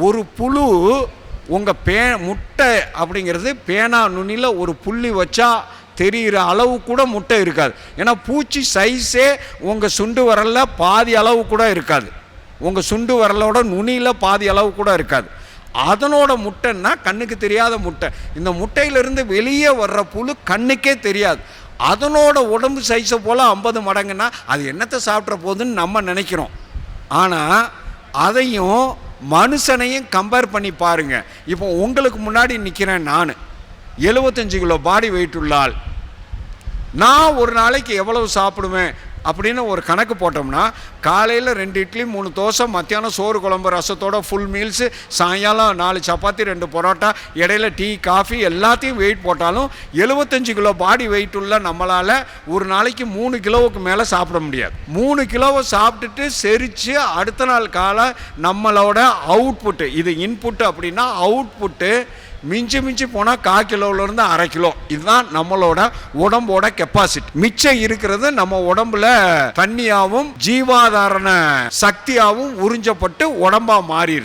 ஒரு புழு உங்கள் முட்டை அப்படிங்கிறது பேனா நுனியில் ஒரு புள்ளி வச்சா தெரிகிற அளவு கூட முட்டை இருக்காது. ஏன்னா பூச்சி சைஸே உங்கள் சுண்டு விரலில் பாதி அளவு கூட இருக்காது. உங்கள் சுண்டு விரலோட நுனியில் பாதி அளவு கூட இருக்காது. அதனோட முட்டைன்னா கண்ணுக்கு தெரியாத முட்டை. இந்த முட்டையிலிருந்து வெளியே வர்ற புழு கண்ணுக்கே தெரியாது. அதனோட உடம்பு சைஸை போல் 50 மடங்குன்னா அது என்னத்தை சாப்பிட்ற போகுதுன்னு நம்ம நினைக்கிறோம். ஆனால் அதையும் மனுஷனையும் கம்பேர் பண்ணி பாருங்கள். இப்போ உங்களுக்கு முன்னாடி நிற்கிறேன், நான் 75 கிலோ பாடி வெயிட் உள்ள ஆள். நான் ஒரு நாளைக்கு எவ்வளவு சாப்பிடுவேன் அப்படின்னு ஒரு கணக்கு போட்டோம்னா, காலையில் 2 இட்லி 3 தோசை, மத்தியானம் சோறு குழம்பு ரசத்தோட ஃபுல் மீல்ஸு, சாயங்காலம் 4 சப்பாத்தி 2 பரோட்டா, இடையில டீ காஃபி எல்லாத்தையும் வெயிட் போட்டாலும் 75 கிலோ பாடி வெயிட் உள்ள நம்மளால் ஒரு நாளைக்கு 3 கிலோவுக்கு மேலே சாப்பிட முடியாது. 3 கிலோவை சாப்பிட்டுட்டு செரித்து அடுத்த நாள் காலை நம்மளோட அவுட்புட்டு, இது இன்புட்டு அப்படின்னா அவுட்புட்டு மிஞ்சி போனால் 1/4 கிலோவிலேருந்து 1/2 கிலோ. இதுதான் நம்மளோட உடம்போட கெப்பாசிட்டி. மிச்சம் இருக்கிறது நம்ம உடம்புல தண்ணியாகவும் ஜீவாதாரண சக்தியாகவும் உறிஞ்சப்பட்டு உடம்பா மாறிடுது.